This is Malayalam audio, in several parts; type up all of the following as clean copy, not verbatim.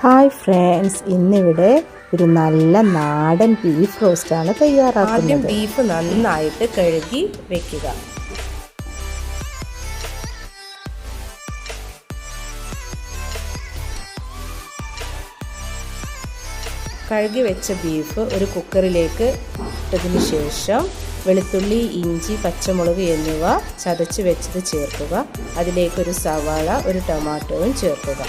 ഹായ് ഫ്രണ്ട്സ്, ഇന്നിവിടെ ഒരു നല്ല നാടൻ ബീഫ് റോസ്റ്റാണ് തയ്യാറാക്കുന്നത്. ആദ്യം ബീഫ് നന്നായിട്ട് കഴുകി വെക്കുക. കഴുകി വെച്ച ബീഫ് ഒരു കുക്കറിലേക്ക് ഇട്ടതിന് ശേഷം വെളുത്തുള്ളി, ഇഞ്ചി, പച്ചമുളക് എന്നിവ ചതച്ച് വെച്ചത് ചേർക്കുക. അതിലേക്കൊരു സവാള, ഒരു ടൊമാറ്റോയും ചേർക്കുക.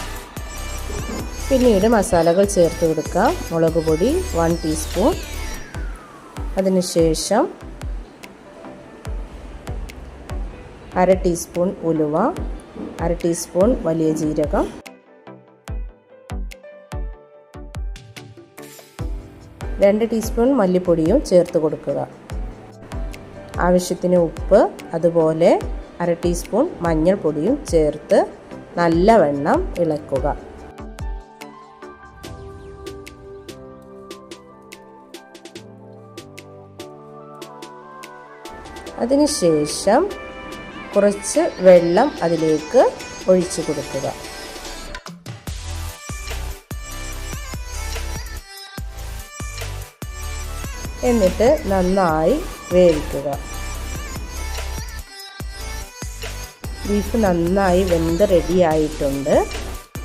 പിന്നീട് മസാലകൾ ചേർത്ത് കൊടുക്കാം. മുളക് പൊടി 1 ടീസ്പൂൺ, അതിനുശേഷം 1/2 ടീസ്പൂൺ ഉലുവ, 1/2 ടീസ്പൂൺ വലിയ ജീരകം, 2 ടീസ്പൂൺ മല്ലിപ്പൊടിയും ചേർത്ത് കൊടുക്കുക. ആവശ്യത്തിന് ഉപ്പ്, അതുപോലെ 1/2 ടീസ്പൂൺ മഞ്ഞൾപ്പൊടിയും ചേർത്ത് നല്ലവണ്ണം ഇളക്കുക. അതിനുശേഷം കുറച്ച് വെള്ളം അതിലേക്ക് ഒഴിച്ചു കൊടുക്കുക. എന്നിട്ട് നന്നായി വേവിക്കുക. ബീഫ് നന്നായി വെന്ത് റെഡിയായിട്ടുണ്ട്.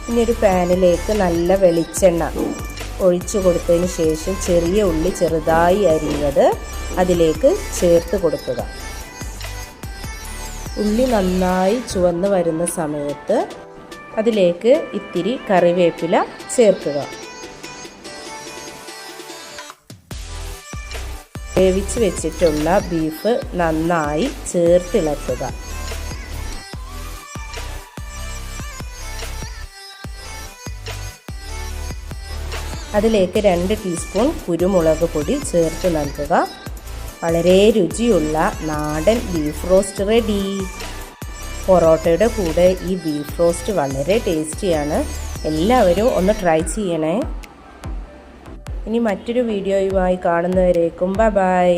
ഇനി ഒരു പാനിലേക്ക് നല്ല വെളിച്ചെണ്ണ ഒഴിച്ചു കൊടുത്തതിന് ശേഷം ചെറിയ ഉള്ളി ചെറുതായി അരിഞ്ഞത് അതിലേക്ക് ചേർത്ത് കൊടുക്കുക. ഉള്ളി നന്നായി ചുവന്ന് വരുന്ന സമയത്ത് അതിലേക്ക് ഇത്തിരി കറിവേപ്പില ചേർക്കുക. വേവിച്ച് വെച്ചിട്ടുള്ള ബീഫ് നന്നായി ചേർത്തിളക്കുക. അതിലേക്ക് 2 ടീസ്പൂൺ കുരുമുളക് പൊടി ചേർത്ത് നൽകുക. വളരെ രുചിയുള്ള നാടൻ ബീഫ് റോസ്റ്റ് റെഡി. പൊറോട്ടയുടെ കൂടെ ഈ ബീഫ് റോസ്റ്റ് വളരെ ടേസ്റ്റിയാണ്. എല്ലാവരും ഒന്ന് ട്രൈ ചെയ്യണേ. ഇനി മറ്റൊരു വീഡിയോയുമായി കാണുന്നവരേക്കും ബൈ ബൈ.